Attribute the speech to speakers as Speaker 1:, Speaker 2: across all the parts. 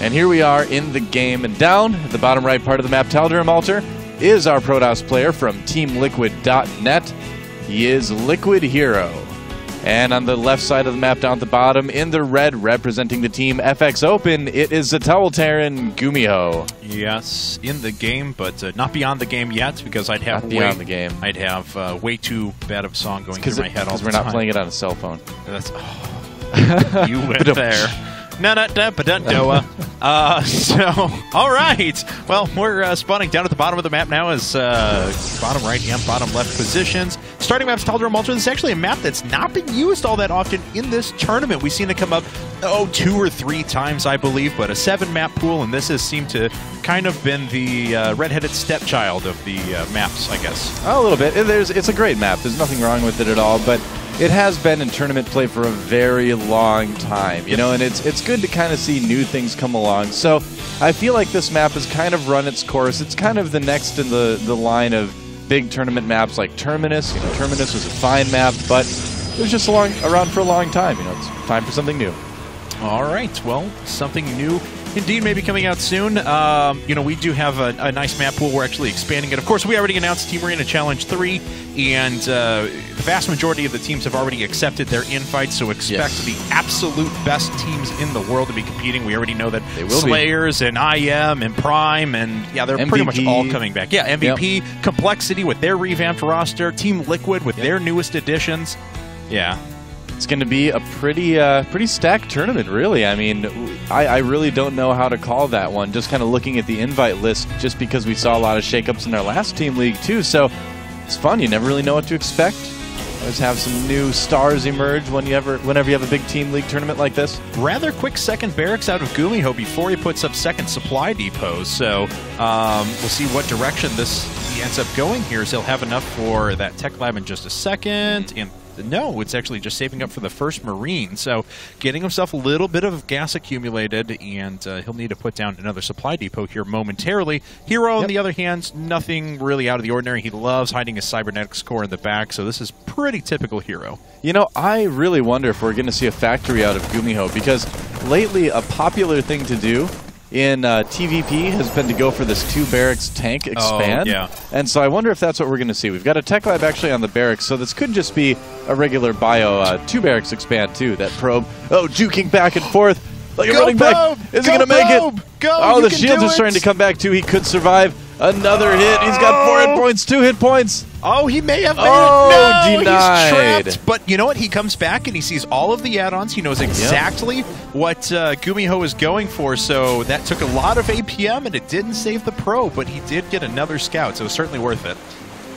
Speaker 1: And here we are in the game, and down at the bottom right part of the map, Tal'Darim Altar is our Protoss player from TeamLiquid.net. He is Liquid HerO. And on the left side of the map down at the bottom, in the red, representing the team FX Open, it is the Tal'Darim GuMiho.
Speaker 2: Yes, in the game, but not beyond the game yet, because I'd have I'd have way too bad of a song going through my head all the time.
Speaker 1: Because we're not playing it on a cell phone.
Speaker 2: That's, you went there. So, all right. Well, we're spawning down at the bottom of the map now as bottom right and bottom left positions. Starting map's Tal'Darim Altar. This is actually a map that's not been used all that often in this tournament. We've seen it come up, 2 or 3 times, I believe, but a 7-map pool, and this has seemed to kind of been the redheaded stepchild of the maps, I guess. A little bit.
Speaker 1: It's a great map. There's nothing wrong with it at all, but it has been in tournament play for a very long time, you know, and it's good to kind of see new things come along. So I feel like this map has kind of run its course. It's kind of the next in the line of big tournament maps like Terminus. You know, Terminus was a fine map, but it was just around for a long time. You know, it's time for something new.
Speaker 2: All right, well, something new indeed may be coming out soon. You know, we do have a nice map pool. We're actually expanding it. Of course, we already announced Team Arena Challenge 3, and the vast majority of the teams have already accepted their invites, so expect the absolute best teams in the world to be competing. We already know that Slayers and IM and Prime, and yeah, they're
Speaker 1: MVP.
Speaker 2: Pretty much all coming back. Yeah, MVP, Complexity with their revamped roster, Team Liquid with their newest additions. Yeah.
Speaker 1: It's going to be a pretty stacked tournament, really. I mean, I really don't know how to call that one, just kind of looking at the invite list, just because we saw a lot of shakeups in our last Team League, too. So it's fun. You never really know what to expect. Always have some new stars emerge whenever you have a big Team League tournament like this.
Speaker 2: Rather quick second barracks out of GuMiho before he puts up second supply depots. So we'll see what direction he ends up going here. He'll have enough for that tech lab in just a second, and no, it's actually just saving up for the first Marine. So getting himself a little bit of gas accumulated, and he'll need to put down another supply depot here momentarily. HerO, on the other hand, nothing really out of the ordinary. He loves hiding his cybernetics core in the back, so this is pretty typical HerO.
Speaker 1: You know, I really wonder if we're going to see a factory out of GuMiho, because lately a popular thing to do in TVP has been to go for this 2 barracks tank expand. And so I wonder if that's what we're going to see. We've got a tech lab actually on the barracks, so this could just be a regular bio 2 barracks expand too. That probe, juking back and forth like a running back. Is he going to make it? Oh, the shields are starting to come back too. He could survive another hit. He's got 4 hit points, 2 hit points.
Speaker 2: Oh, he may have made it. No,
Speaker 1: denied.
Speaker 2: He's trapped. But you know what? He comes back and he sees all of the add-ons. He knows exactly what GuMiho is going for. So that took a lot of APM, and it didn't save the probe, but he did get another scout, so it was certainly worth it.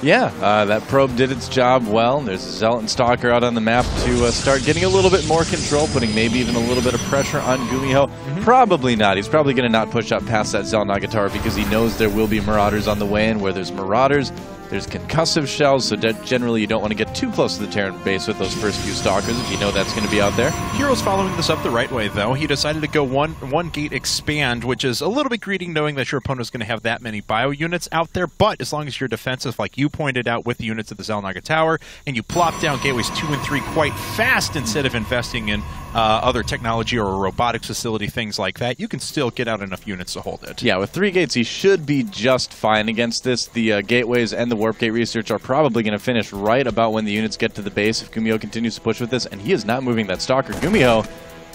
Speaker 1: Yeah, that probe did its job well. There's a Zealot and Stalker out on the map to start getting a little bit more control, putting maybe even a little bit of pressure on GuMiho. Probably not. He's probably going to not push up past that Zealot Naga because he knows there will be Marauders on the way, and where there's Marauders, there's concussive shells, so generally you don't want to get too close to the Terran base with those first few Stalkers if you know that's going to be out there.
Speaker 2: HerO's following this up the right way, though. He decided to go one gate expand, which is a little bit greedy knowing that your opponent's going to have that many bio units out there, but as long as you're defensive, like you pointed out with the units at the Zealot Naga Tower, and you plop down gateways 2 and 3 quite fast instead of investing in other technology or a robotics facility, things like that, you can still get out enough units to hold it.
Speaker 1: Yeah, with 3 gates, he should be just fine against this. The gateways and the warp gate research are probably going to finish right about when the units get to the base if GuMiho continues to push with this, and he is not moving that Stalker. GuMiho,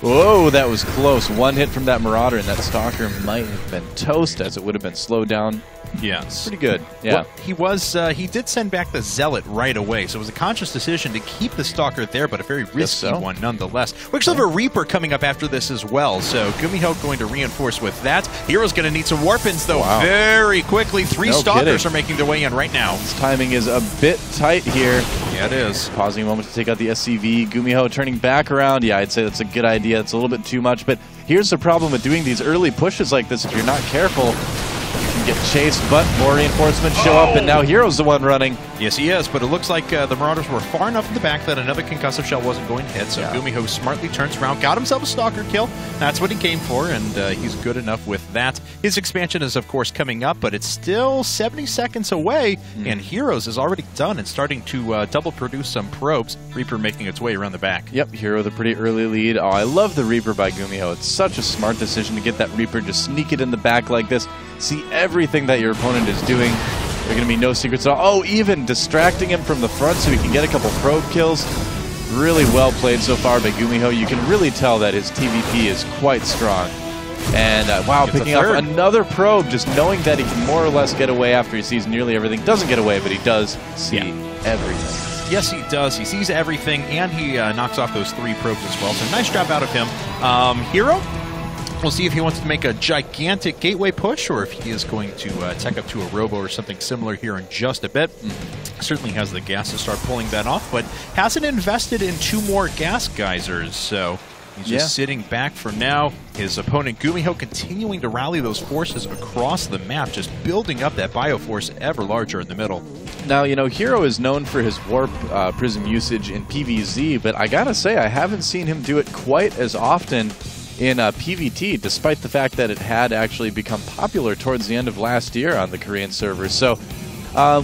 Speaker 1: whoa, that was close. 1 hit from that Marauder, and that Stalker might have been toast, as it would have been slowed down.
Speaker 2: Yes.
Speaker 1: Pretty good. Yeah.
Speaker 2: Well, he did send back the Zealot right away, so it was a conscious decision to keep the Stalker there, but a very risky one nonetheless. We actually have a Reaper coming up after this as well, so GuMiho going to reinforce with that. HerO's going to need some warp-ins, though, very quickly. 3 Stalkers are making their way in right now.
Speaker 1: His timing is a bit tight here.
Speaker 2: Yeah, it is.
Speaker 1: Pausing a moment to take out the SCV. GuMiho turning back around. Yeah, I'd say that's a good idea. It's a little bit too much, but here's the problem with doing these early pushes like this. If you're not careful, you can get chased, but more reinforcements show up, and now HerO's the one running.
Speaker 2: Yes, he is, but it looks like the Marauders were far enough in the back that another concussive shell wasn't going to hit, so GuMiho smartly turns around, got himself a Stalker kill. That's what he came for, and he's good enough with that. His expansion is, of course, coming up, but it's still 70 seconds away, and HerO's is already done and starting to double produce some probes. Reaper making its way around the back.
Speaker 1: Yep, HerO with a pretty early lead. Oh, I love the Reaper by GuMiho. It's such a smart decision to get that Reaper, just sneak it in the back like this, see everything that your opponent is doing. There are going to be no secrets at all. Oh, even distracting him from the front so he can get a couple probe kills. Really well played so far by GuMiho. You can really tell that his TVP is quite strong. And wow, picking up another probe, just knowing that he can more or less get away after he sees nearly everything. Doesn't get away, but he does see everything.
Speaker 2: Yes, he does. He sees everything, and he knocks off those 3 probes as well. So nice job out of him. HerO, we'll see if he wants to make a gigantic gateway push or if he is going to tech up to a robo or something similar here in just a bit. Certainly has the gas to start pulling that off, but hasn't invested in 2 more gas geysers, so he's just sitting back for now. His opponent GuMiho continuing to rally those forces across the map, just building up that bioforce ever larger in the middle.
Speaker 1: Now, you know, HerO is known for his warp prism usage in PvZ, but I gotta say, I haven't seen him do it quite as often in PvT, despite the fact that it had actually become popular towards the end of last year on the Korean servers. So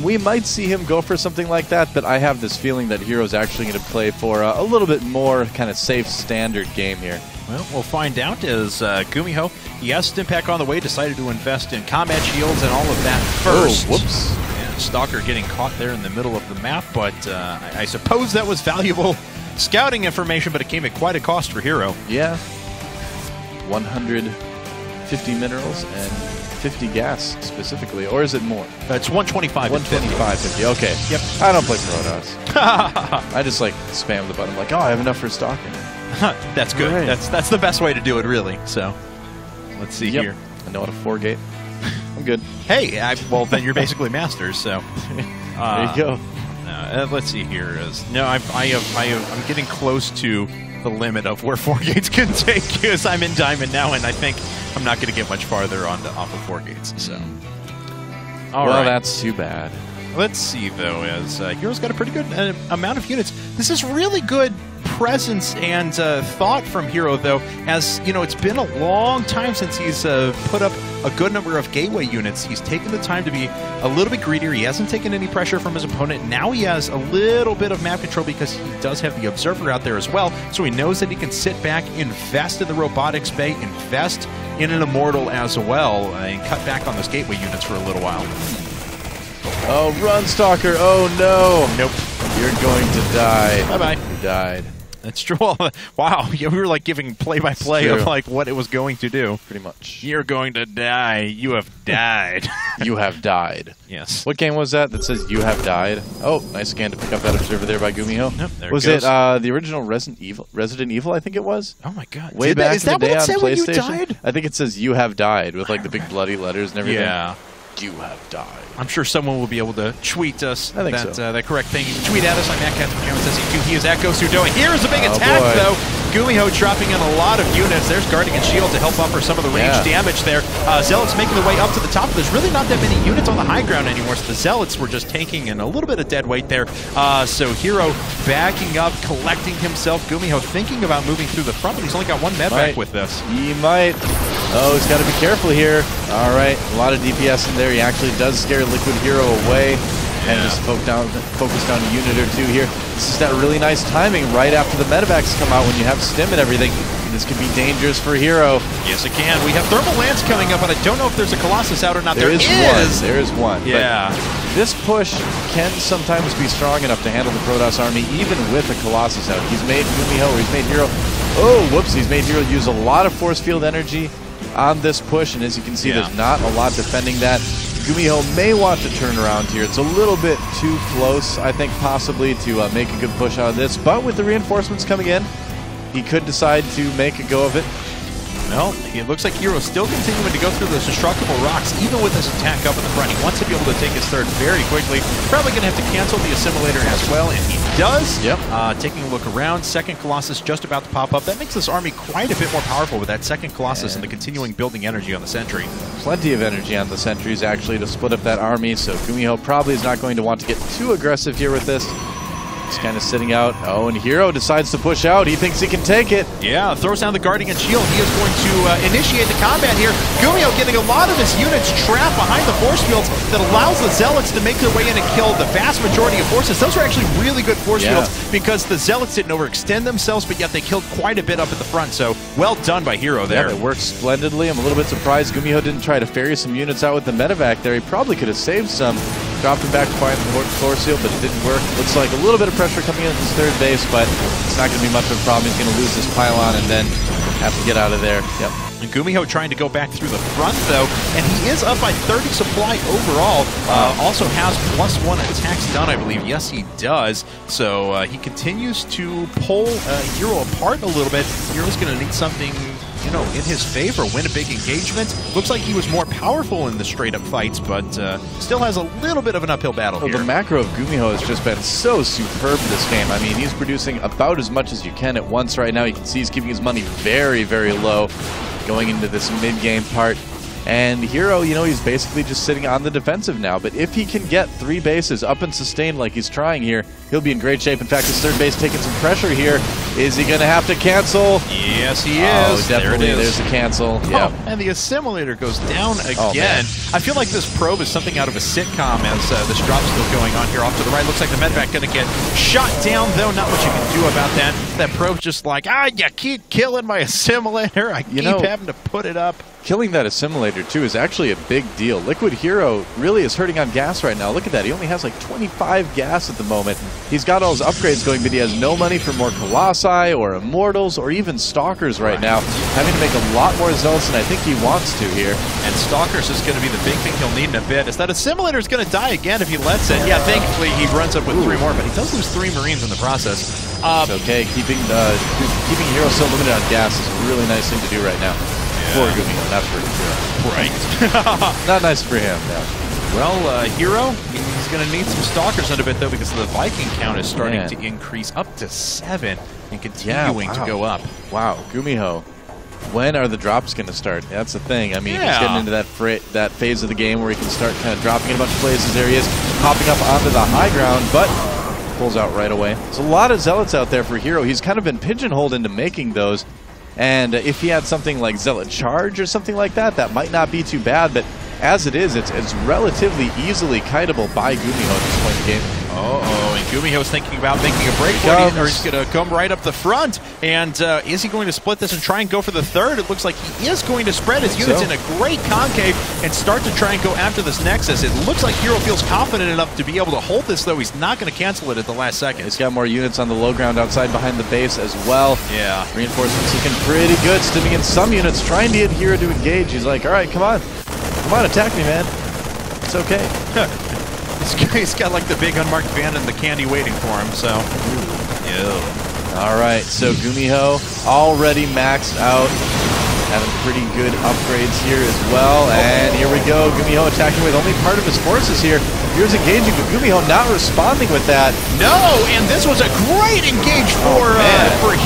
Speaker 1: we might see him go for something like that, but I have this feeling that HerO's actually going to play for a little bit more kind of safe standard game here.
Speaker 2: Well, we'll find out as GuMiho, he has Stimpak on the way, decided to invest in combat shields and all of that first.
Speaker 1: Oh, whoops.
Speaker 2: Yeah, Stalker getting caught there in the middle of the map, but I suppose that was valuable scouting information, but it came at quite a cost for HerO.
Speaker 1: Yeah. 150 minerals and 50 gas specifically, or is it more?
Speaker 2: It's 125.
Speaker 1: 125, 50. Okay.
Speaker 2: Yep.
Speaker 1: I don't play Protoss. I just like spam the button. I'm like, oh, I have enough for stalking.
Speaker 2: That's good. Right. That's the best way to do it, really. So, let's see here.
Speaker 1: I know how to 4-gate. I'm good.
Speaker 2: Hey, well then you're basically masters. So
Speaker 1: there you go.
Speaker 2: Let's see here. I'm getting close to the limit of where 4 gates can take you, as I'm in Diamond now, and I think I'm not going to get much farther off of 4 gates. So,
Speaker 1: well, that's too bad.
Speaker 2: Let's see, though, as HerO's got a pretty good amount of units. This is really good presence and thought from HerO, though, as you know, it's been a long time since he's put up a good number of gateway units. He's taken the time to be a little bit greedier. He hasn't taken any pressure from his opponent. Now he has a little bit of map control because he does have the Observer out there as well, so he knows that he can sit back, invest in the Robotics Bay, invest in an Immortal as well, and cut back on those gateway units for a little while.
Speaker 1: Oh, run, Stalker! Oh, no!
Speaker 2: Nope.
Speaker 1: You're going to die.
Speaker 2: Bye-bye.
Speaker 1: You died.
Speaker 2: That's true. Wow, we were like giving play-by-play of like what it was going to do.
Speaker 1: Pretty much.
Speaker 2: You're going to die. You have died.
Speaker 1: You have died.
Speaker 2: Yes.
Speaker 1: What game was that says you have died? Oh, nice scan to pick up that Observer there by GuMiho.
Speaker 2: Nope, there
Speaker 1: was
Speaker 2: it goes.
Speaker 1: The original Resident Evil, I think it was?
Speaker 2: Oh my god.
Speaker 1: Way back
Speaker 2: is
Speaker 1: in the
Speaker 2: that
Speaker 1: day
Speaker 2: what it
Speaker 1: on
Speaker 2: said
Speaker 1: PlayStation.
Speaker 2: When you died?
Speaker 1: I think it says you have died with like the big bloody letters and everything.
Speaker 2: Yeah.
Speaker 1: You have died.
Speaker 2: I'm sure someone will be able to tweet us
Speaker 1: that
Speaker 2: correct thing. You can tweet at us on MattCatSC2. He is at GoSudoa. Here's a big attack, though. GuMiho dropping in a lot of units. There's Guardian Shield to help buffer some of the range damage there. Zealots making their way up to the top. There's really not that many units on the high ground anymore, so the Zealots were just tanking in a little bit of dead weight there. So HerO backing up, collecting himself. GuMiho thinking about moving through the front, but he's only got 1 medvac with this.
Speaker 1: He might. Oh, he's got to be careful here. All right, a lot of DPS in there. He actually does scare Liquid HerO away. And just focus down a unit or 2 here. This is that really nice timing right after the medevacs come out when you have stim and everything. This could be dangerous for HerO.
Speaker 2: Yes, it can. We have Thermal Lance coming up, but I don't know if there's a Colossus out or not. There is
Speaker 1: one. There is one.
Speaker 2: Yeah.
Speaker 1: But this push can sometimes be strong enough to handle the Protoss army, even with a Colossus out. He's made GuMiho, or he's made HerO. Oh, whoops. He's made HerO use a lot of force field energy on this push, and as you can see, there's not a lot defending that. GuMiho may want to turn around here. It's a little bit too close, I think, possibly to make a good push out of this. But with the reinforcements coming in, he could decide to make a go of it.
Speaker 2: No, it looks like HerO's still continuing to go through those destructible rocks, even with his attack up in the front. He wants to be able to take his third very quickly. Probably going to have to cancel the assimilator as well, and he does.
Speaker 1: Yep.
Speaker 2: Taking a look around, second Colossus just about to pop up. That makes this army quite a bit more powerful with that second Colossus and the continuing building energy on the Sentry.
Speaker 1: Plenty of energy on the Sentries, actually, to split up that army, so GuMiho probably is not going to want to get too aggressive here with this. He's kind of sitting out. Oh, and HerO decides to push out. He thinks he can take it.
Speaker 2: Yeah, throws down the Guardian Shield. He is going to initiate the combat here. GuMiho getting a lot of his units trapped behind the force fields that allows the Zealots to make their way in and kill the vast majority of forces. Those are actually really good force fields because the Zealots didn't overextend themselves, but yet they killed quite a bit up at the front. So well done by HerO there.
Speaker 1: Yeah, it worked splendidly. I'm a little bit surprised GuMiho didn't try to ferry some units out with the medevac there. He probably could have saved some. Dropped him back behind the force field, but it didn't work. Looks like a little bit of pressure coming in at his third base, but it's not going to be much of a problem. He's going to lose this pylon and then have to get out of there. Yep.
Speaker 2: And GuMiho trying to go back through the front, though, and he is up by 30 supply overall. Also has +1 attacks done, I believe. Yes, he does. So he continues to pull HerO apart a little bit. HerO's going to need something, you know, in his favor, win a big engagement. Looks like he was more powerful in the straight-up fights, but still has a little bit of an uphill battle here.
Speaker 1: The macro of GuMiho has just been so superb this game. I mean, he's producing about as much as you can at once right now. You can see he's keeping his money very, very low going into this mid-game part. And HerO, you know, he's basically just sitting on the defensive now. But if he can get 3 bases up and sustained like he's trying here, he'll be in great shape. In fact, his third base taking some pressure here. Is he going to have to cancel?
Speaker 2: Yes, he is.
Speaker 1: Oh, definitely.
Speaker 2: There it is.
Speaker 1: There's the cancel. Yeah.
Speaker 2: And the assimilator goes down again.
Speaker 1: Oh,
Speaker 2: I feel like this probe is something out of a sitcom as this drop's still going on here off to the right. Looks like the medevac going to get shot down, though. Not much you can do about that. That probe's just like, you keep killing my assimilator. I keep having to put it up.
Speaker 1: Killing that assimilator, too, is actually a big deal. Liquid HerO really is hurting on gas right now. Look at that. He only has like 25 gas at the moment. He's got all his upgrades going, but he has no money for more Colossi or Immortals or even Stalkers right now. Having to make a lot more Zealots than I think he wants to here.
Speaker 2: And Stalkers is going to be the big thing he'll need in a bit. Is that assimilator is going to die again if he lets it. Yeah, thankfully he runs up with 3 more, but he does lose 3 Marines in the process.
Speaker 1: It's okay. Keeping HerO so limited on gas is a really nice thing to do right now. For GuMiho, not for HerO.
Speaker 2: Right.
Speaker 1: Not nice for him, yeah.
Speaker 2: Well, HerO, he's going to need some Stalkers in a bit, though, because the Viking count is starting to increase up to 7 and continuing to go up.
Speaker 1: Wow, GuMiho. When are the drops going to start? That's the thing. I mean, he's getting into that phase of the game where he can start kind of dropping in a bunch of places. There he is, popping up onto the high ground, but pulls out right away. There's a lot of Zealots out there for HerO. He's kind of been pigeonholed into making those. And if he had something like Zealot Charge or something like that, that might not be too bad. But as it is, it's betally easily kitable by GuMiho at this point in the game.
Speaker 2: And GuMiho's thinking about making a break, or he's going to come right up the front. And is he going to split this and try and go for the third? It looks like he is going to spread his units in a great concave and start to try and go after this Nexus. It looks like HerO feels confident enough to be able to hold this, though he's not going to cancel it at the last second.
Speaker 1: He's got more units on the low ground outside behind the base as well.
Speaker 2: Yeah.
Speaker 1: Reinforcements looking pretty good, stimming in some units, trying to get HerO to engage. He's like, all right, come on. Come on, attack me, man. It's okay.
Speaker 2: He's got like the big unmarked van and the candy waiting for him, so.
Speaker 1: All right, so GuMiho already maxed out. Having pretty good upgrades here as well. And here we go. GuMiho attacking with only part of his forces here. Here's engaging, but GuMiho not responding with that.
Speaker 2: No, and this was a great engage for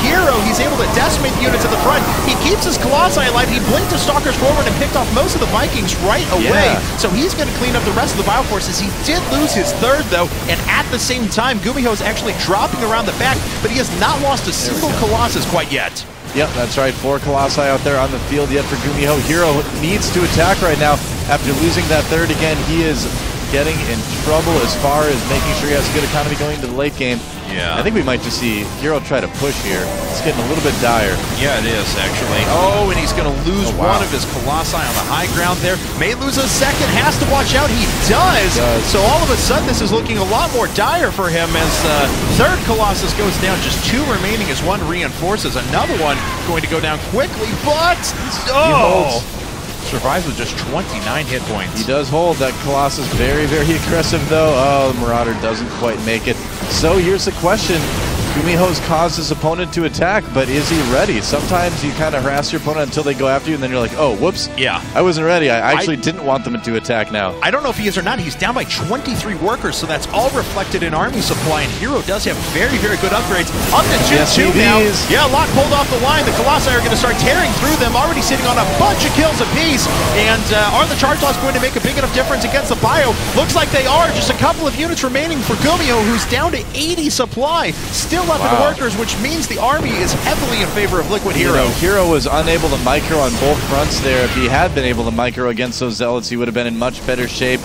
Speaker 2: HerO. He's able to decimate the units at the front. He keeps his Colossi alive. He blinked his Stalkers forward and picked off most of the Vikings right away. So he's going to clean up the rest of the Bioforces. He did lose his third, though, and at the same time, GuMiho is actually dropping around the back, but he has not lost a single Colossus quite yet.
Speaker 1: Yep, that's right. 4 Colossi out there on the field yet for GuMiho. HerO needs to attack right now. After losing that third again, he is getting in trouble as far as making sure he has a good economy going into the late game.
Speaker 2: Yeah.
Speaker 1: I think we might just see HerO try to push here. It's getting a little bit dire.
Speaker 2: Yeah, it is, actually. Oh, and he's going to lose one of his Colossi on the high ground there. May lose a second. Has to watch out. He does. So all of a sudden, this is looking a lot more dire for him as third Colossus goes down. Just 2 remaining as 1 reinforces. Another one going to go down quickly, but... Survives with just 29 hit points.
Speaker 1: He does hold. That Colossus very, very aggressive, though. Oh, the Marauder doesn't quite make it. So here's the question. GuMiho's caused his opponent to attack, but is he ready? Sometimes you kind of harass your opponent until they go after you, and then you're like, oh, whoops.
Speaker 2: Yeah.
Speaker 1: I wasn't ready. I actually didn't want them to attack now.
Speaker 2: I don't know if he is or not. He's down by 23 workers, so that's all reflected in army supply, and HerO does have very, very good upgrades. Up to 2-2 now. Yeah, Locke pulled off the line. The Colossi are going to start tearing through them, already sitting on a bunch of kills apiece. And are the charge loss going to make a big enough difference against the Bio? Looks like they are. Just a couple of units remaining for GuMiho, who's down to 80 supply. Still up in workers, which means the army is heavily in favor of Liquid HerO.
Speaker 1: HerO was unable to micro on both fronts there. If he had been able to micro against those Zealots, he would have been in much better shape.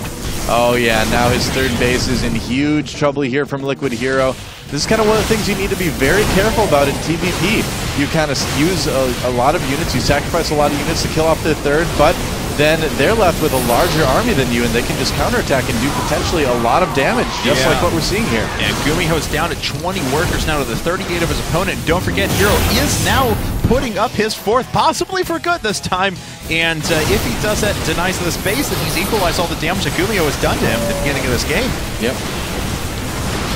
Speaker 1: Oh yeah, now his third base is in huge trouble here from Liquid HerO. This is kind of one of the things you need to be very careful about in TVP. You kind of use a lot of units, you sacrifice a lot of units to kill off their third, but then they're left with a larger army than you, and they can just counterattack and do potentially a lot of damage, just like what we're seeing here.
Speaker 2: And GuMiho's down to 20 workers now to the 38 of his opponent. And don't forget, HerO is now putting up his fourth, possibly for good this time. And if he does that and denies this base, then he's equalized all the damage that GuMiho has done to him at the beginning of this game.
Speaker 1: Yep.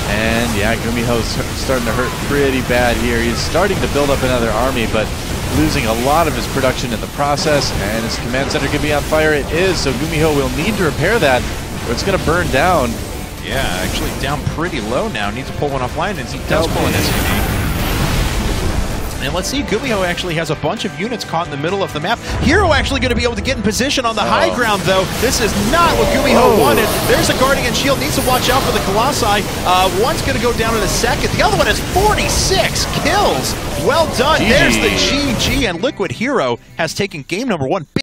Speaker 1: And yeah, GuMiho's starting to hurt pretty bad here. He's starting to build up another army, but losing a lot of his production in the process, and his command center could be on fire. It is, so GuMiho will need to repair that, or it's going to burn down.
Speaker 2: Yeah, actually down pretty low now. Needs to pull one offline, and he does pull an SCV. And let's see, GuMiho actually has a bunch of units caught in the middle of the map. HerO actually going to be able to get in position on the high ground, though. This is not what GuMiho wanted. There's a Guardian Shield. Needs to watch out for the Colossi. One's going to go down in a second. The other one has 46 kills. Well done. GG. There's the GG, and Liquid HerO has taken game number 1.